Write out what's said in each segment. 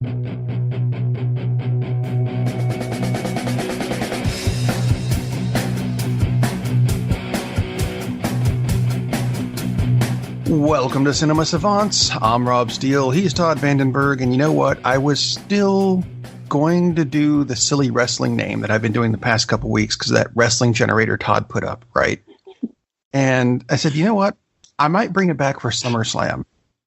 Welcome to Cinema Savants. I'm Rob Steele. He's Todd Vandenberg. And you know what? I was still going to do the silly wrestling name that I've been doing the past couple weeks because that wrestling generator Todd put up, right? And I said, you know what? I might bring it back for SummerSlam,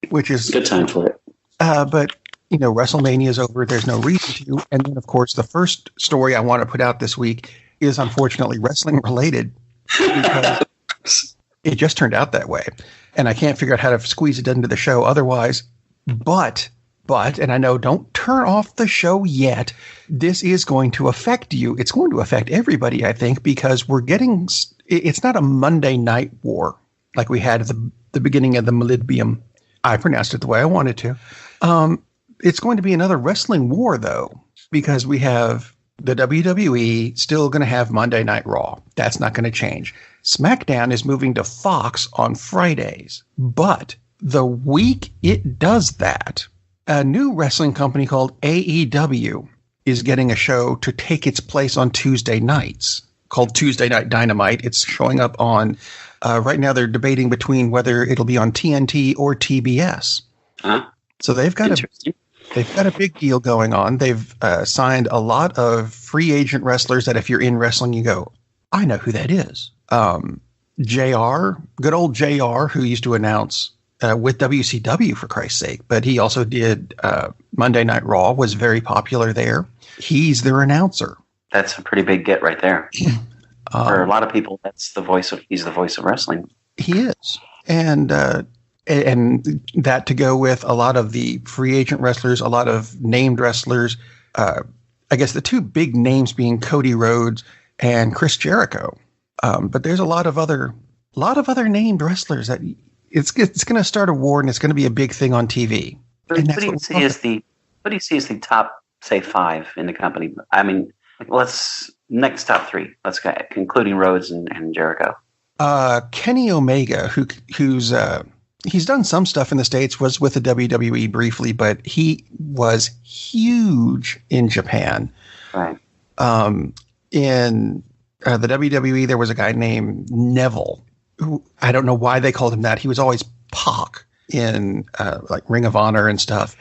which is good time for it. But, you know, WrestleMania is over. There's no reason to. And then, of course, the first story I want to put out this week is unfortunately wrestling related because it just turned out that way. And I can't figure out how to squeeze it into the show otherwise. But, and I know, don't turn off the show yet. This is going to affect you. It's going to affect everybody, I think, because it's not a Monday night war like we had at the beginning of the millennium. I pronounced it the way I wanted to. It's going to be another wrestling war, though, because we have the WWE still going to have Monday Night Raw. That's not going to change. SmackDown is moving to Fox on Fridays. But the week it does that, a new wrestling company called AEW is getting a show to take its place on Tuesday nights called Tuesday Night Dynamite. It's showing up on, right now they're debating between whether it'll be on TNT or TBS. Huh? So they've got a big deal going on. They've signed a lot of free agent wrestlers that if you're in wrestling, you go, I know who that is. JR, good old JR, who used to announce with WCW, for Christ's sake, but he also did Monday Night Raw, was very popular there. He's their announcer. That's a pretty big get right there. For a lot of people, he's the voice of wrestling. He is. And that to go with a lot of the free agent wrestlers, a lot of named wrestlers. I guess the two big names being Cody Rhodes and Chris Jericho. But there's a lot of other named wrestlers that it's going to start a war and it's going to be a big thing on TV. What do you see as the top, say, 5 in the company? I mean, next top 3. Let's go, including Rhodes and Jericho. Kenny Omega, who's he's done some stuff in the States, was with the WWE briefly, but he was huge in Japan. Right. In the WWE, there was a guy named Neville, who I don't know why they called him that. He was always Pac in like Ring of Honor and stuff.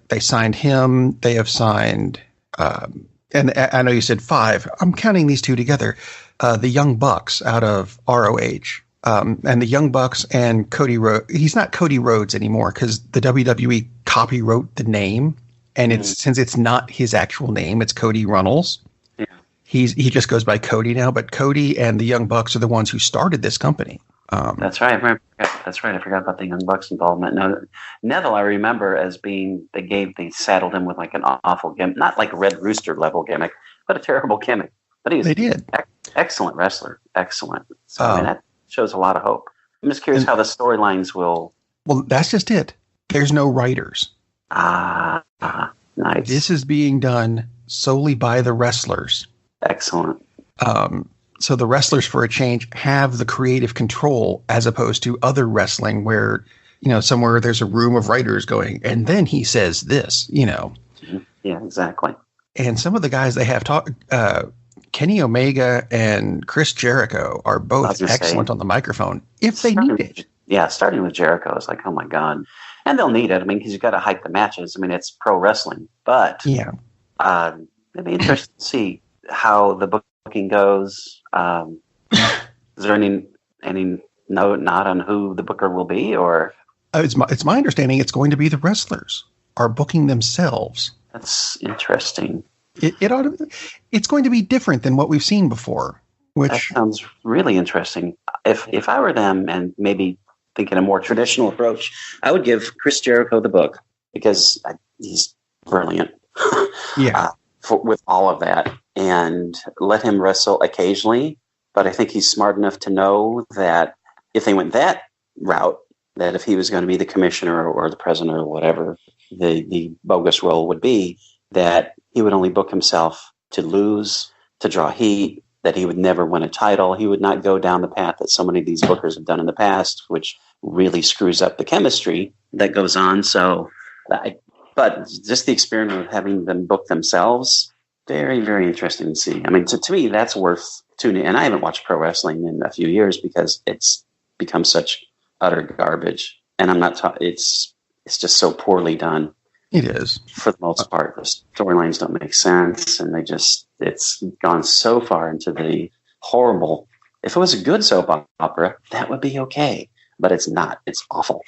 They signed him. They have signed, and I know you said 5. I'm counting these two together. The Young Bucks out of ROH. And the Young Bucks and Cody Rhodes. He's not Cody Rhodes anymore because the WWE copywrote the name, and since it's not his actual name, it's Cody Runnels. Yeah. He just goes by Cody now. But Cody and the Young Bucks are the ones who started this company. That's right. That's right. I forgot about the Young Bucks involvement. No, Neville, I remember as being they saddled him with like an awful gimmick, not like a Red Rooster level gimmick, but a terrible gimmick. But he was excellent wrestler. Excellent. So I mean, that shows a lot of hope. I'm just curious how the storylines will. Well, that's just it. There's no writers. Nice. This is being done solely by the wrestlers. Excellent. So the wrestlers, for a change, have the creative control as opposed to other wrestling where, somewhere there's a room of writers going, and then he says this, Yeah, exactly. And some of the guys they have Kenny Omega and Chris Jericho are both excellent on the microphone if they need it. Yeah, starting with Jericho is like, oh my God. And they'll need it. I mean, because you've got to hype the matches. I mean, it's pro wrestling. But yeah, it'd be interesting to see how the booking goes. Is there any note on who the booker will be? Or it's my understanding it's going to be the wrestlers are booking themselves. That's interesting. It's going to be different than what we've seen before. That sounds really interesting. If I were them and maybe thinking a more traditional approach, I would give Chris Jericho the book because he's brilliant. Yeah. With all of that, and let him wrestle occasionally. But I think he's smart enough to know that if they went that route, that if he was going to be the commissioner or the president or whatever the bogus role would be, that he would only book himself to lose, to draw heat, that he would never win a title. He would not go down the path that so many of these bookers have done in the past, which really screws up the chemistry that goes on. So, but But just the experiment of having them book themselves, very, very interesting to see. I mean, to me, that's worth tuning in. And I haven't watched pro wrestling in a few years because it's become such utter garbage. And I'm not it's just so poorly done. It is. For the most part, the storylines don't make sense, and it's gone so far into the horrible. If it was a good soap opera, that would be okay, but it's not. It's awful.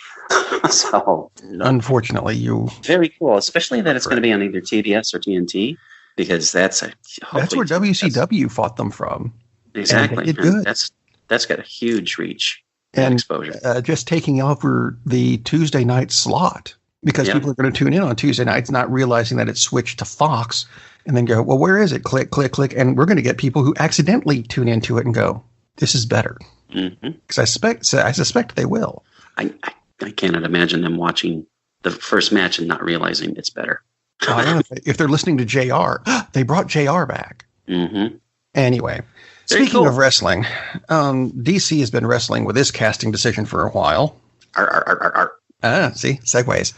So, unfortunately, very cool, especially that it's going to be on either TBS or TNT, because that's where WCW fought them from. Exactly. And good. That's got a huge reach and exposure. Just taking over the Tuesday night slot. Because people are going to tune in on Tuesday nights, not realizing that it's switched to Fox, and then go, well, where is it? Click, click, click. And we're going to get people who accidentally tune into it and go, this is better. Because I suspect they will. I cannot imagine them watching the first match and not realizing it's better. If they're listening to JR, they brought JR back. Mm-hmm. Anyway, speaking of wrestling, DC has been wrestling with this casting decision for a while. See, segues.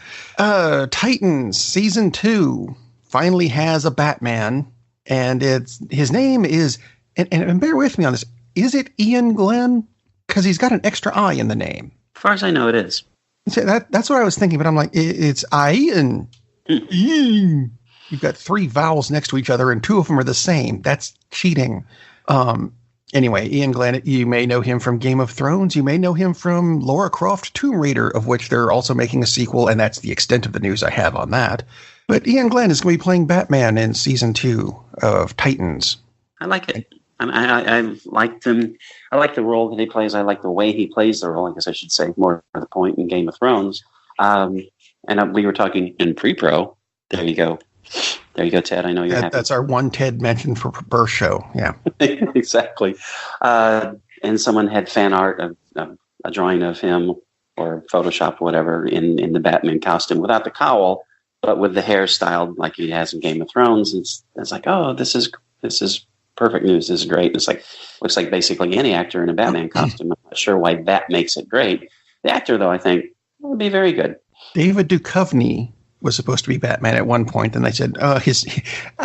Titans season 2 finally has a Batman, and his name is, and bear with me on this, is it Ian Glenn? Because he's got an extra I in the name. As far as I know, it is. That's what I was thinking, but I'm like, it's Ian. Ian. You've got 3 vowels next to each other, and 2 of them are the same. That's cheating. Anyway, Ian Glenn, you may know him from Game of Thrones. You may know him from Lara Croft Tomb Raider, of which they're also making a sequel, and that's the extent of the news I have on that. But Ian Glenn is going to be playing Batman in season 2 of Titans. I like it. I liked him. I like the role that he plays. I like the way he plays the role, I guess I should say, more to the point in Game of Thrones. And we were talking in pre-pro. There you go. There you go, Ted. I know you're happy. That's our one Ted mentioned for birth show. Yeah, exactly. And someone had fan art of a drawing of him or Photoshop or whatever in the Batman costume without the cowl, but with the hair styled like he has in Game of Thrones. It's like, oh, this is perfect news. This is great. It's like looks like basically any actor in a Batman costume. I'm not sure why that makes it great. The actor, though, I think would be very good. David Duchovny was supposed to be Batman at one point, and they said I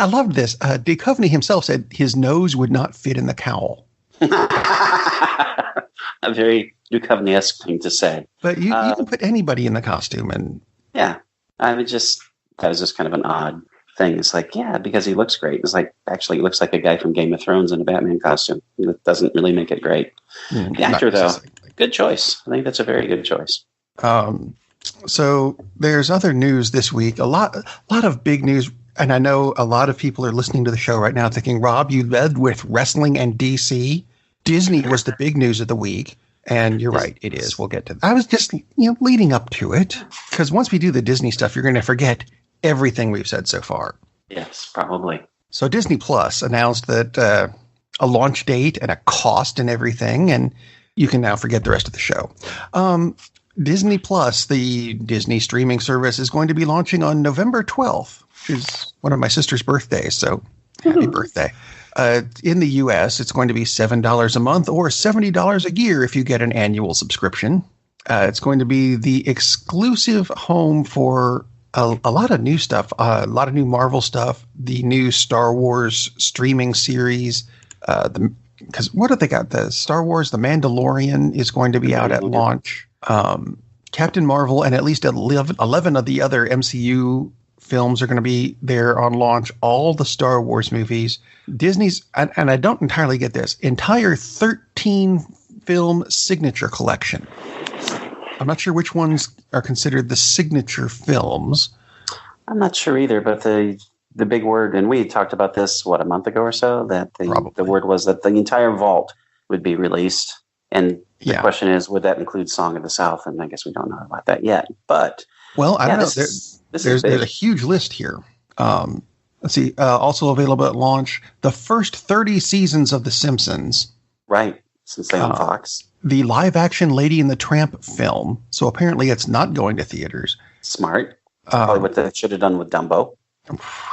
loved this. Duchovny himself said his nose would not fit in the cowl. A very Duchovny-esque thing to say. But you can put anybody in the costume, and that was just kind of an odd thing. It's like, because he looks great. It's like, actually, he looks like a guy from Game of Thrones in a Batman costume. It doesn't really make it great. The actor, though, good choice. I think that's a very good choice. So there's other news this week, a lot of big news. And I know a lot of people are listening to the show right now thinking, Rob, you led with wrestling and DC. Disney was the big news of the week. And you're right. It is. We'll get to that. I was just, leading up to it, because once we do the Disney stuff, you're going to forget everything we've said so far. Yes, probably. So Disney Plus announced that a launch date and a cost and everything. And you can now forget the rest of the show. Disney Plus, the Disney streaming service, is going to be launching on November 12th, which is one of my sister's birthdays. So happy birthday. In the U.S., it's going to be $7 a month or $70 a year if you get an annual subscription. It's going to be the exclusive home for a lot of new stuff, a lot of new Marvel stuff, the new Star Wars streaming series. Because what have they got? The Star Wars, The Mandalorian is going to be out at launch. Captain Marvel and at least 11 of the other MCU films are going to be there on launch. All the Star Wars movies. Disney's, and I don't entirely get this, entire 13 film signature collection. I'm not sure which ones are considered the signature films. I'm not sure either, but the big word, and we talked about this, a month ago or so, that the word was that the entire vault would be released. And the question is, would that include Song of the South? And I guess we don't know about that yet. But well, I don't know. There's a huge list here. Let's see. Also available at launch, the first 30 seasons of The Simpsons. Right, since they own Fox. The live-action Lady and the Tramp film. So apparently it's not going to theaters. Smart. Probably what they should have done with Dumbo.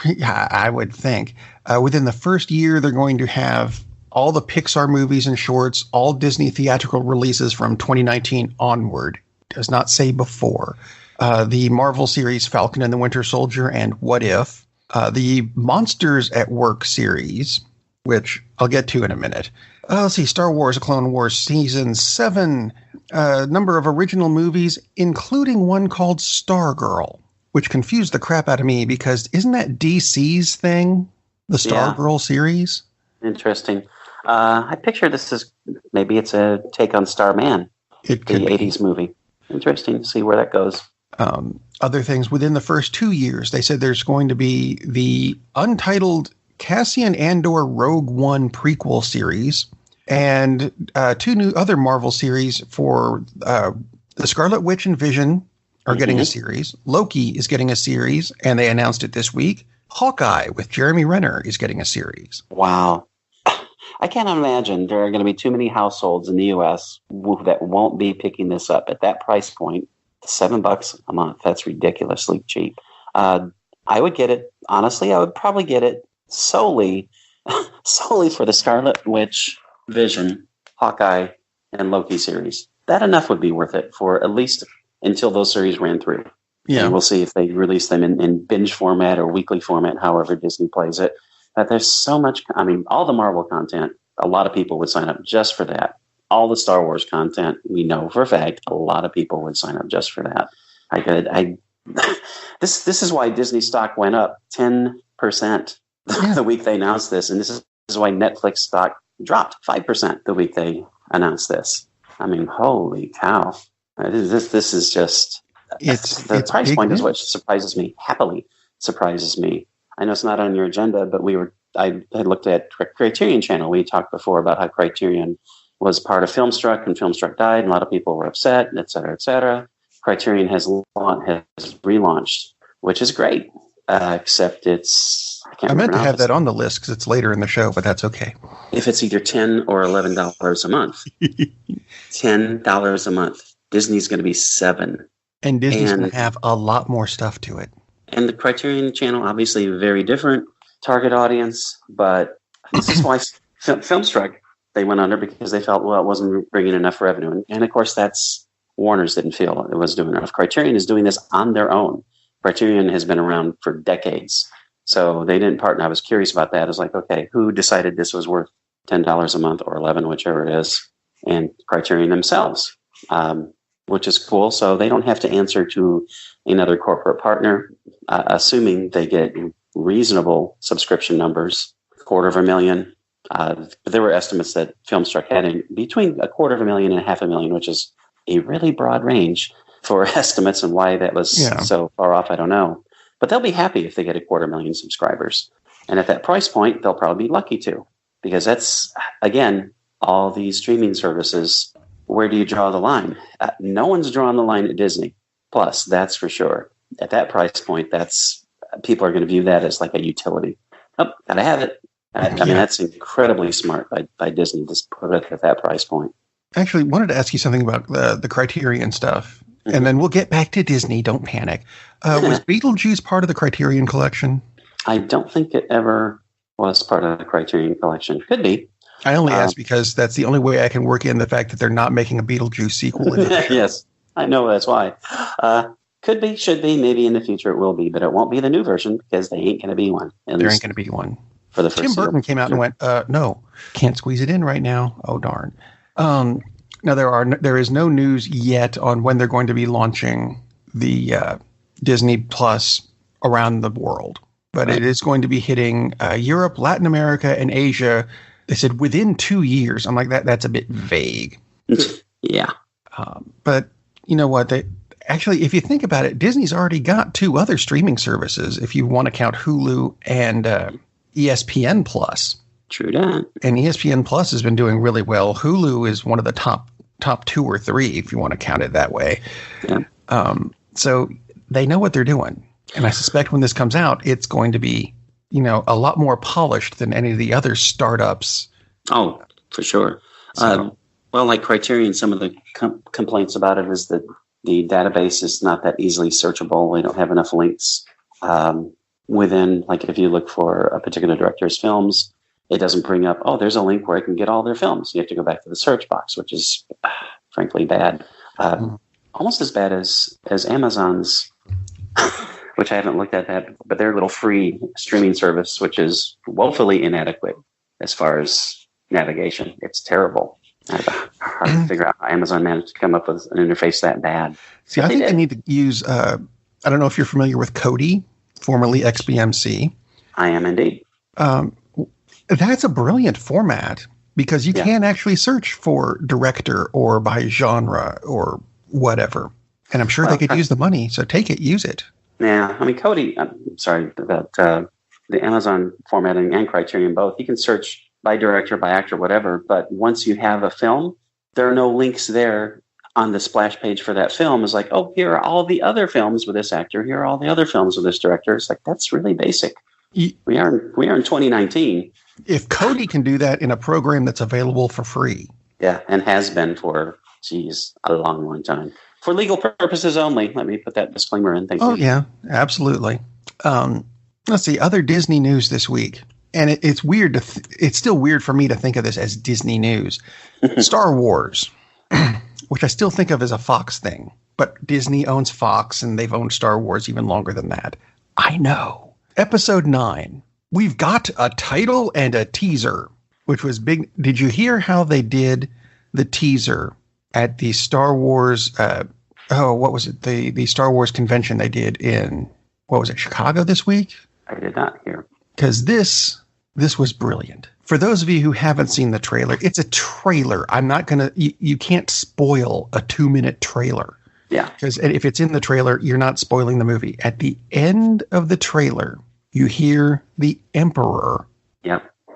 Yeah, I would think. Within the first year, they're going to have all the Pixar movies and shorts, all Disney theatrical releases from 2019 onward. Does not say before. the Marvel series Falcon and the Winter Soldier and What If, the Monsters at Work series, which I'll get to in a minute. Let's see, Star Wars, A Clone Wars Season 7, number of original movies, including one called Stargirl, which confused the crap out of me because isn't that DC's thing? The Stargirl series? Interesting. I picture this as maybe it's a take on Starman, the 80s movie. Interesting to see where that goes. Other things within the first 2 years, they said there's going to be the untitled Cassian Andor Rogue One prequel series and 2 new other Marvel series for the Scarlet Witch and Vision are getting a series. Loki is getting a series, and they announced it this week. Hawkeye with Jeremy Renner is getting a series. Wow. I can't imagine there are going to be too many households in the U.S. that won't be picking this up at that price point. $7 a month. That's ridiculously cheap. I would get it. Honestly, I would probably get it solely for the Scarlet Witch, Vision, Hawkeye, and Loki series. That enough would be worth it for at least until those series ran through. Yeah. And we'll see if they release them in binge format or weekly format, however Disney plays it. But there's so much, all the Marvel content, a lot of people would sign up just for that. All the Star Wars content, we know for a fact, a lot of people would sign up just for that. This is why Disney stock went up 10% the week they announced this. And this is why Netflix stock dropped 5% the week they announced this. Holy cow. This is just... the price point is what surprises me, happily surprises me. I know it's not on your agenda, but I had looked at Criterion Channel. We talked before about how Criterion was part of Filmstruck, and Filmstruck died, and a lot of people were upset, et cetera, et cetera. Criterion has relaunched, which is great, except I meant to have that on the list because it's later in the show, but that's okay. If it's either $10 or $11 a month. $10 a month. Disney's going to be $7. And Disney's going to have a lot more stuff to it. And the Criterion Channel, obviously very different target audience, but this is why Filmstruck, they went under because they felt, it wasn't bringing enough revenue. And of course, Warner's didn't feel it was doing enough. Criterion is doing this on their own. Criterion has been around for decades. So they didn't partner. I was curious about that. I was like, okay, who decided this was worth $10 a month or $11, whichever it is? And Criterion themselves. Which is cool. So they don't have to answer to another corporate partner, assuming they get reasonable subscription numbers, 250,000. There were estimates that Filmstruck had between 250,000 and 500,000, which is a really broad range for estimates, and why that was so far off, I don't know. But they'll be happy if they get 250,000 subscribers. And at that price point, they'll probably be lucky to, because that's, again, all these streaming services. Where do you draw the line? No one's drawing the line at Disney Plus, that's for sure. At that price point, people are going to view that as like a utility. Oh, gotta have it. That's incredibly smart by Disney to put it at that price point. Actually, wanted to ask you something about the Criterion stuff, and then we'll get back to Disney. Don't panic. Was Beetlejuice part of the Criterion collection? I don't think it ever was part of the Criterion collection. Could be. I only ask because that's the only way I can work in the fact that they're not making a Beetlejuice sequel. Yes, I know that's why. Could be, should be, maybe in the future it will be, but it won't be the new version because they ain't going to be one. There ain't going to be one. For the first Tim Burton came out and went, no, can't squeeze it in right now. Oh, darn. Now, there is no news yet on when they're going to be launching the Disney Plus around the world, but It is going to be hitting Europe, Latin America, and Asia. They said within 2 years. I'm like, that's a bit vague. Yeah. But you know what? Actually, if you think about it, Disney's already got 2 other streaming services, if you want to count Hulu and ESPN Plus. True that. And ESPN Plus has been doing really well. Hulu is one of the top 2 or 3, if you want to count it that way. Yeah. So they know what they're doing. And I suspect when this comes out, it's going to be a lot more polished than any of the other startups. Oh, for sure. So, like Criterion, some of the complaints about it is that the database is not that easily searchable. We don't have enough links within, like if you look for a particular director's films, it doesn't bring up, there's a link where I can get all their films. You have to go back to the search box, which is frankly bad. almost as bad as Amazon's, which I haven't looked at that, but their little free streaming service, which is woefully inadequate as far as navigation. It's terrible. I have hard to figure out how Amazon managed to come up with an interface that bad. See, I think they need to use, I don't know if you're familiar with Kodi, formerly XBMC. I am indeed. That's a brilliant format because you can actually search for director or by genre or whatever. And I'm sure they could use the money. So take it, use it. Yeah. I mean, Kodi, I'm sorry about the Amazon formatting and Criterion both. You can search by director, by actor, whatever. But once you have a film, there are no links there on the splash page for that film. Is like, oh, here are all the other films with this actor. Here are all the other films with this director. It's like, that's really basic. We are in 2019. If Kodi can do that in a program that's available for free. Yeah, and has been for, a long, long time. For legal purposes only. Let me put that disclaimer in. Thank you. Oh, yeah, absolutely. Let's see, other Disney news this week. And it's weird it's still weird for me to think of this as Disney news. Star Wars, which I still think of as a Fox thing. But Disney owns Fox, and they've owned Star Wars even longer than that. I know. Episode 9. We've got a title and a teaser, which was big. Did you hear how they did the teaser at the Star Wars, what was it? The Star Wars convention they did in, Chicago this week? I did not hear. Because this was brilliant. For those of you who haven't seen the trailer, it's a trailer. I'm not going to, you can't spoil a 2-minute trailer. Yeah. Because if it's in the trailer, you're not spoiling the movie. At the end of the trailer, you hear the Emperor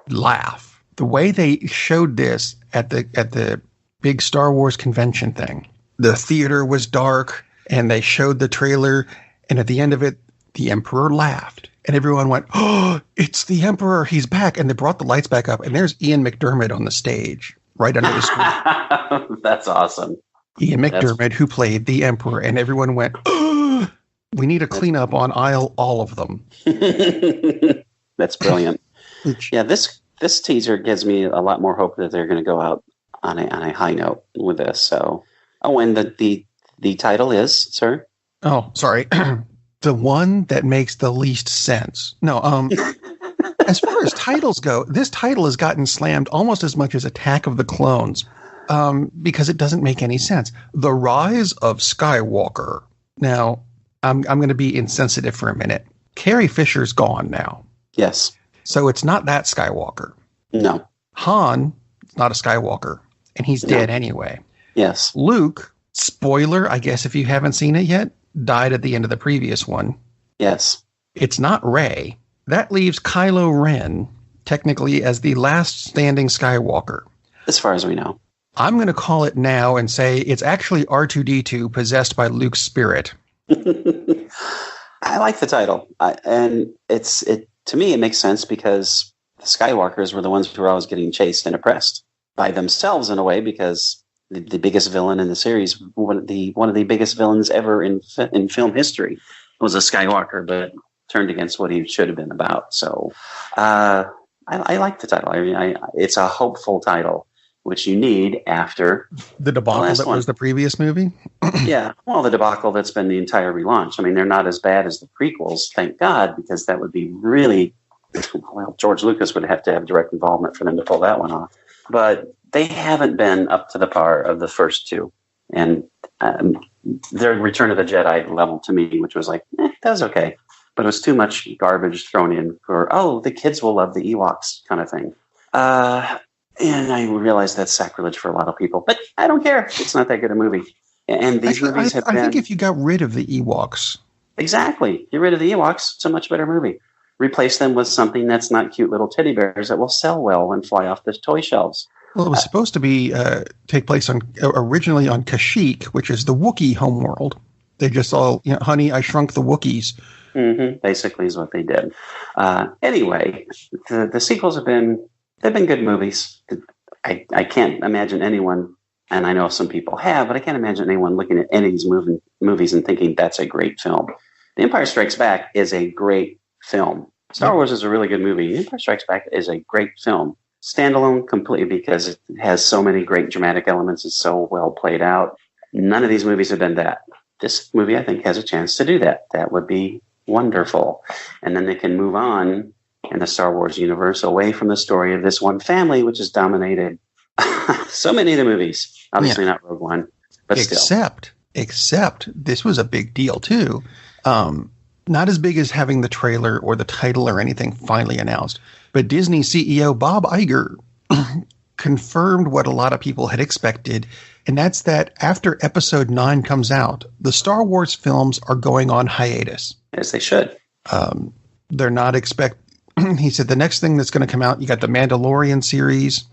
laugh. The way they showed this at the big Star Wars convention thing, the theater was dark, and they showed the trailer, and at the end of it, the Emperor laughed. And everyone went, oh, it's the Emperor. He's back. And they brought the lights back up. And there's Ian McDermott on the stage right under the screen. That's awesome. Ian McDermott, who played the Emperor. And everyone went, oh, we need a cleanup on aisle all of them. That's brilliant. Yeah, this teaser gives me a lot more hope that they're going to go out on a high note with this. So, and the title is, sir? Oh, sorry. The one that makes the least sense. No, as far as titles go, this title has gotten slammed almost as much as Attack of the Clones, because it doesn't make any sense. The Rise of Skywalker. Now, I'm going to be insensitive for a minute. Carrie Fisher's gone now. Yes. So it's not that Skywalker. No. Han is not a Skywalker, and he's dead anyway. Yes. Luke, spoiler, I guess if you haven't seen it yet, died at the end of the previous one. Yes. It's not Rey. That leaves Kylo Ren, technically, as the last standing Skywalker. As far as we know. I'm going to call it now and say it's actually R2-D2 possessed by Luke's spirit. I like the title. And to me, it makes sense because the Skywalkers were the ones who were always getting chased and oppressed by themselves in a way, because the biggest villain in the series, one of the biggest villains ever in film history, was a Skywalker, but turned against what he should have been about. So I like the title. I mean, it's a hopeful title, which you need after the debacle that was the previous movie. Yeah, well, the debacle that's been the entire relaunch. I mean, they're not as bad as the prequels, thank God, because that would be really, well, George Lucas would have to have direct involvement for them to pull that one off. But they haven't been up to the par of the first two. And their Return of the Jedi level to me, which was like, that was okay. But it was too much garbage thrown in for, the kids will love the Ewoks kind of thing. And I realize that's sacrilege for a lot of people. But I don't care. It's not that good a movie. And these movies have been... I think if you got rid of the Ewoks... Exactly. Get rid of the Ewoks. It's a much better movie. Replace them with something that's not cute little teddy bears that will sell well and fly off the toy shelves. Well, it was supposed to be take place originally on Kashyyyk, which is the Wookiee homeworld. They just all, honey, I shrunk the Wookiees. Mm-hmm. Basically is what they did. Anyway, the sequels have been good movies. I can't imagine anyone, and I know some people have, but I can't imagine anyone looking at any of these movies and thinking that's a great film. The Empire Strikes Back is a great film. Star Wars is a really good movie. The Empire Strikes Back is a great film. Standalone completely because it has so many great dramatic elements. It's so well played out. None of these movies have been that. This movie, I think, has a chance to do that. That would be wonderful. And then they can move on in the Star Wars universe away from the story of this one family, which has dominated so many of the movies. Obviously not Rogue One, but Except this was a big deal too. Not as big as having the trailer or the title or anything finally announced, but Disney CEO Bob Iger confirmed what a lot of people had expected, and that's that after Episode 9 comes out, the Star Wars films are going on hiatus. As they should. They're not he said the next thing that's going to come out, you got the Mandalorian series,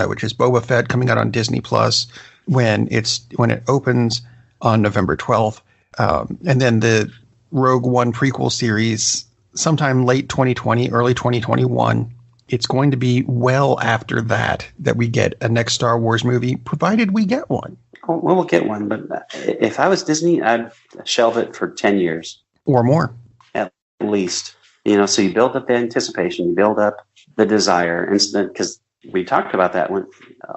which is Boba Fett coming out on Disney Plus when it opens on November 12th. And then the Rogue One prequel series sometime late 2020, early 2021. It's going to be well after that we get a next Star Wars movie, provided we get one. Well, we'll get one, but if I was Disney, I'd shelve it for 10 years. Or more. At least. So you build up the anticipation, you build up the desire, because we talked about that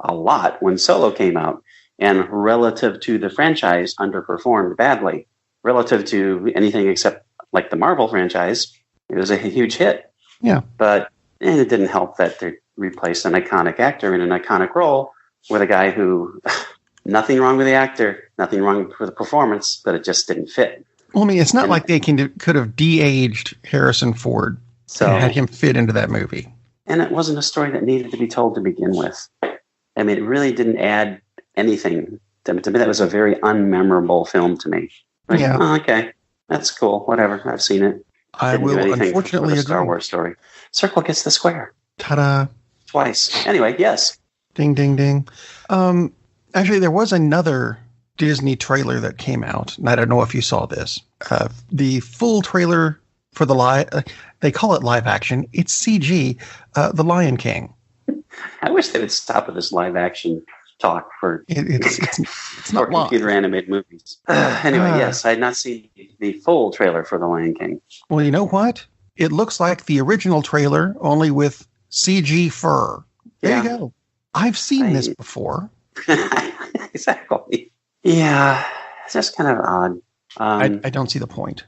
a lot when Solo came out, and relative to the franchise, underperformed badly. Relative to anything except like the Marvel franchise, it was a huge hit. Yeah. But it didn't help that they replaced an iconic actor in an iconic role with a guy who, nothing wrong with the actor, nothing wrong with the performance, but it just didn't fit. Well, I mean, it's not like they could have de-aged Harrison Ford and had him fit into that movie. And it wasn't a story that needed to be told to begin with. I mean, it really didn't add anything. To me, that was a very unmemorable film to me. Like, yeah. Oh, okay. That's cool. Whatever. I've seen it. I will unfortunately agree. Star Wars story. Circle gets the square. Ta-da. Twice. Anyway, yes. Ding, ding, ding. Actually, there was another Disney trailer that came out, and I don't know if you saw this. The full trailer for they call it live action. It's CG, The Lion King. I wish they would stop with this live action talk for it's not computer animated movies. Anyway, yes, I had not seen the full trailer for The Lion King. Well, you know what? It looks like the original trailer, only with CG fur. There you go. I've seen this before. Exactly. Yeah, it's just kind of odd. I don't see the point.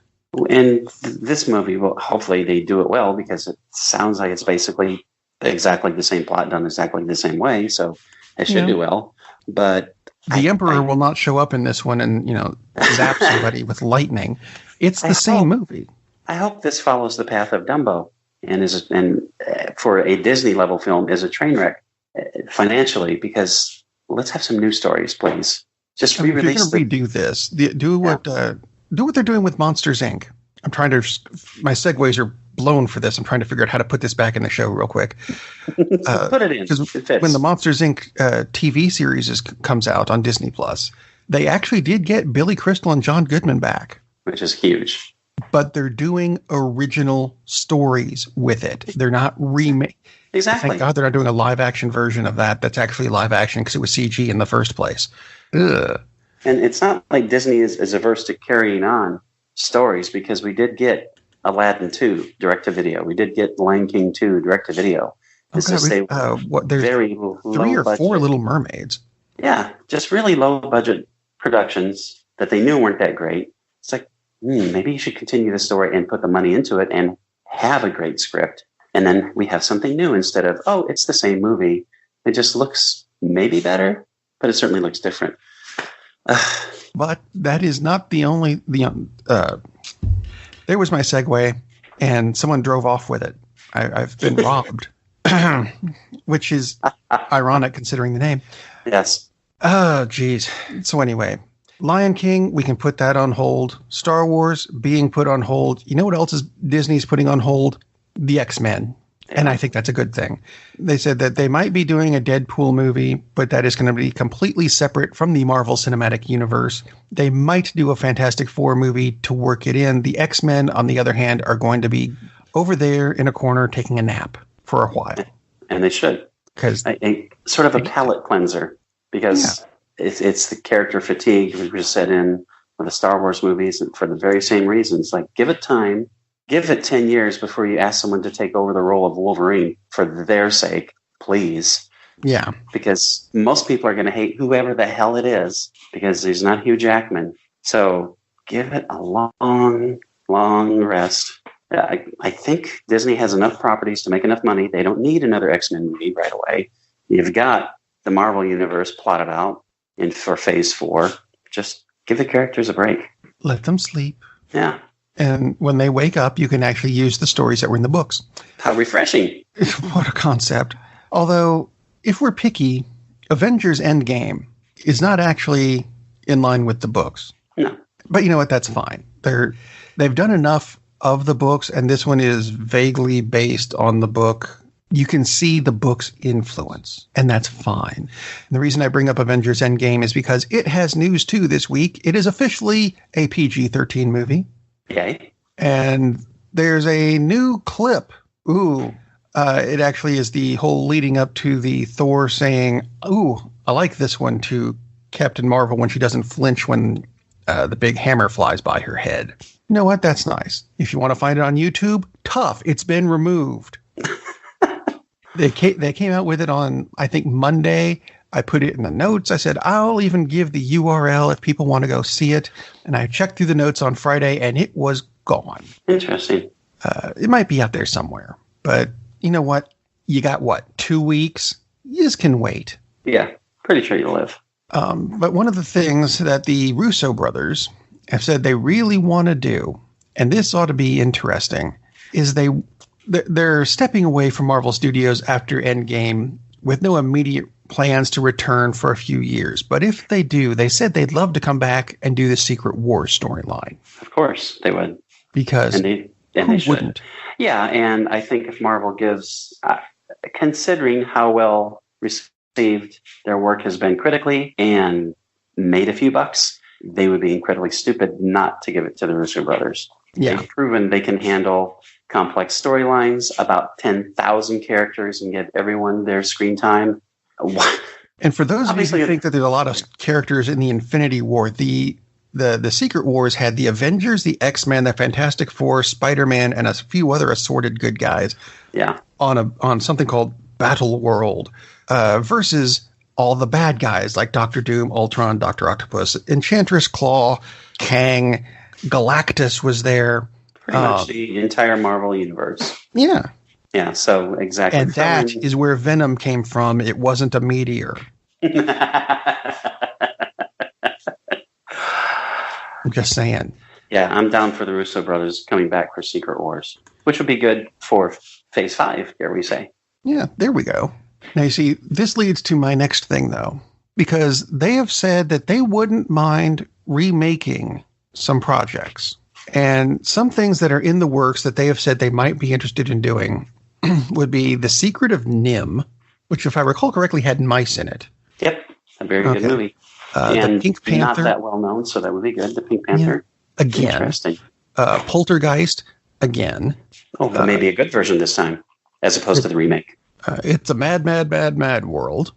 And this movie, well, hopefully they do it well, because it sounds like it's basically exactly the same plot done exactly the same way. So it should do well. But the Emperor will not show up in this one and, zap somebody with lightning. It's the same movie. I hope this follows the path of Dumbo and for a Disney level film is a train wreck financially, because let's have some new stories, please. Just re-release. If you're going to redo this, do what they're doing with Monsters, Inc. I'm trying to. My segues are blown for this. I'm trying to figure out how to put this back in the show real quick. Put it in. Because when the Monsters, Inc. TV series comes out on Disney Plus, they actually did get Billy Crystal and John Goodman back, which is huge. But they're doing original stories with it. They're not remake. Exactly. Thank God they're not doing a live action version of that. That's actually live action because it was CG in the first place. Ugh. And it's not like Disney is averse to carrying on stories, because we did get Aladdin 2 direct to video. We did get Lion King 2 direct to video. There's 3 or 4 Little Mermaids. Yeah, just really low budget productions that they knew weren't that great. It's like, maybe you should continue the story and put the money into it and have a great script. And then we have something new instead of, it's the same movie. It just looks maybe better, but it certainly looks different. But that is not the only. There was my segue, and someone drove off with it. I've been robbed, which is ironic considering the name. Yes. Oh, geez. So anyway, Lion King, we can put that on hold. Star Wars being put on hold. You know what else is Disney's putting on hold? The X-Men. And I think that's a good thing. They said that they might be doing a Deadpool movie, but that is going to be completely separate from the Marvel Cinematic Universe. They might do a Fantastic Four movie to work it in. The X-Men, on the other hand, are going to be over there in a corner taking a nap for a while. And they should. Because a sort of a palate cleanser. Because it's the character fatigue we just set in with the Star Wars movies, and for the very same reasons. Like, give it time. Give it 10 years before you ask someone to take over the role of Wolverine for their sake, please. Yeah. Because most people are going to hate whoever the hell it is because he's not Hugh Jackman. So give it a long, long rest. I think Disney has enough properties to make enough money. They don't need another X-Men movie right away. You've got the Marvel Universe plotted out for Phase 4. Just give the characters a break. Let them sleep. Yeah. And when they wake up, you can actually use the stories that were in the books. How refreshing. What a concept. Although, if we're picky, Avengers Endgame is not actually in line with the books. No. But you know what? That's fine. They've done enough of the books, and this one is vaguely based on the book. You can see the book's influence, and that's fine. And the reason I bring up Avengers Endgame is because it has news, too, this week. It is officially a PG-13 movie. Okay. And there's a new clip. Ooh. It actually is the whole leading up to the Thor saying, ooh, I like this one, to Captain Marvel when she doesn't flinch when the big hammer flies by her head. You know what? That's nice. If you want to find it on YouTube, tough. It's been removed. They came out with it on, I think, Monday. I put it in the notes. I said, I'll even give the URL if people want to go see it. And I checked through the notes on Friday, and it was gone. Interesting. It might be out there somewhere. But you know what? You got, 2 weeks? You just can wait. Yeah, pretty sure you'll live. But one of the things that the Russo brothers have said they really want to do, and this ought to be interesting, is they're stepping away from Marvel Studios after Endgame with no immediate plans to return for a few years. But if they do, they said they'd love to come back and do the Secret Wars storyline. Of course, they would. Because they should. Wouldn't? Yeah, and I think if Marvel gives, considering how well received their work has been critically and made a few bucks, they would be incredibly stupid not to give it to the Russo brothers. Yeah. They've proven they can handle complex storylines, about 10,000 characters, and give everyone their screen time. And for those of you who think that there's a lot of characters in the Infinity War, the Secret Wars had the Avengers, the X-Men, the Fantastic Four, Spider-Man, and a few other assorted good guys. Yeah. On something called Battle World, versus all the bad guys like Doctor Doom, Ultron, Dr. Octopus, Enchantress Claw, Kang, Galactus was there. Pretty much the entire Marvel universe. Yeah. Yeah, so exactly. And that is where Venom came from. It wasn't a meteor. I'm just saying. Yeah, I'm down for the Russo brothers coming back for Secret Wars, which would be good for Phase 5, dare we say. Yeah, there we go. Now, you see, this leads to my next thing, though, because they have said that they wouldn't mind remaking some projects. And some things that are in the works that they have said they might be interested in doing would be The Secret of Nim, which, if I recall correctly, had mice in it. Yep, a very good movie. And the Pink Panther. Not that well known, so that would be good. The Pink Panther. Yeah. Again. Interesting. Poltergeist, again. Oh, but maybe a good version this time, as opposed to the remake. It's a mad, mad, mad, mad world.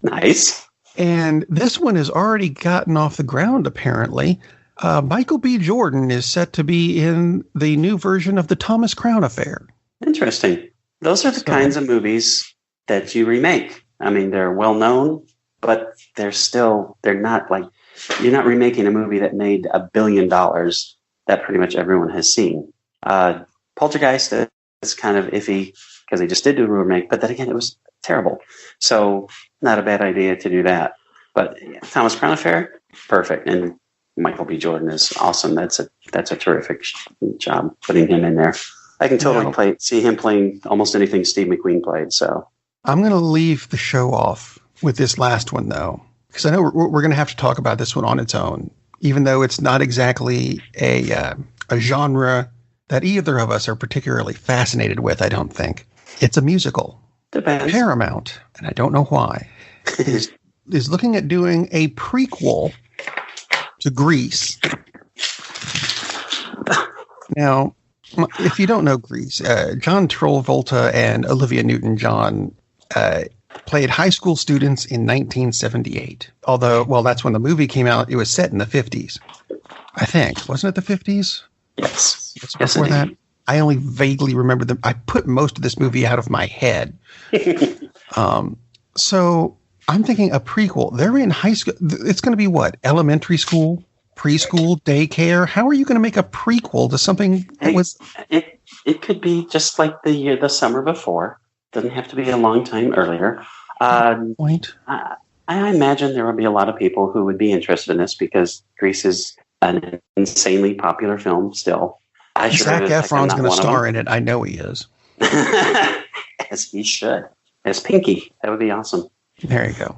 Nice. And this one has already gotten off the ground, apparently. Michael B. Jordan is set to be in the new version of the Thomas Crown Affair. Interesting. Those are the kinds of movies that you remake. I mean, they're well known, but they're not like, you're not remaking a movie that made $1 billion that pretty much everyone has seen. Poltergeist is kind of iffy because they just did do a remake, but then again, it was terrible. So not a bad idea to do that. But Thomas Crown Affair, perfect. And Michael B. Jordan is awesome. That's a terrific job putting him in there. I can totally see him playing almost anything Steve McQueen played. So I'm going to leave the show off with this last one, though, because I know we're going to have to talk about this one on its own, even though it's not exactly a genre that either of us are particularly fascinated with. I don't think it's a musical. Depends. Paramount, and I don't know why, is looking at doing a prequel to Grease. Now, if you don't know Grease, John Travolta and Olivia Newton-John played high school students in 1978. Although, well, that's when the movie came out. It was set in the 50s, I think. Wasn't it the 50s? Yes. Before that? I only vaguely remember them. I put most of this movie out of my head. So I'm thinking a prequel. They're in high school. It's going to be what? Elementary school, preschool, daycare. How are you going to make a prequel to something that was? It could be just like the summer before. Doesn't have to be a long time earlier. Point. I imagine there will be a lot of people who would be interested in this because Grease is an insanely popular film still. Zac Efron's going to star in it. I know he is. As he should. As Pinky. That would be awesome. There you go.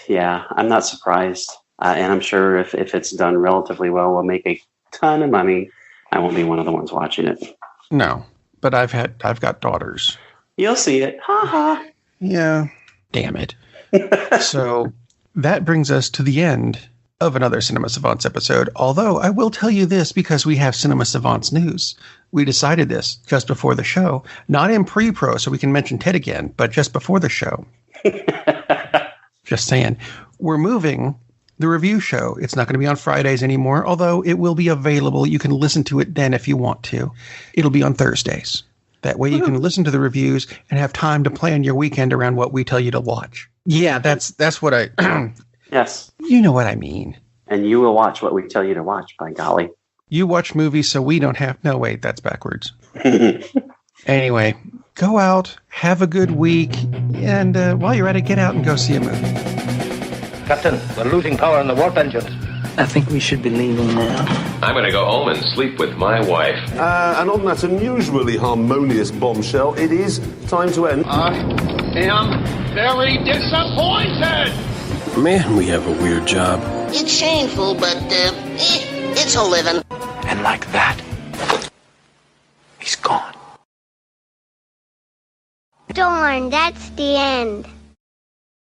Yeah, I'm not surprised. And I'm sure if it's done relatively well, we'll make a ton of money. I won't be one of the ones watching it. No, but I've got daughters. You'll see it. Ha ha. Yeah. Damn it. So that brings us to the end of another Cinema Savants episode. Although I will tell you this, because we have Cinema Savants news. We decided this just before the show, not in pre-pro, so we can mention Ted again, but just before the show. Just saying. We're moving the review show. It's not going to be on Fridays anymore, although it will be available. You can listen to it then if you want to. It'll be on Thursdays. That way you can listen to the reviews and have time to plan your weekend around what we tell you to watch. Yeah, that's what I... Yes. You know what I mean. And you will watch what we tell you to watch, by golly. You watch movies so we don't have... No, wait, that's backwards. Anyway, go out, have a good week, and while you're at it, get out and go see a movie. Captain, we're losing power in the warp engines. I think we should be leaving now. I'm going to go home and sleep with my wife. And on that unusually harmonious bombshell, it is time to end. I am very disappointed! Man, we have a weird job. It's shameful, but it's a living. And like that, he's gone. Darn, that's the end.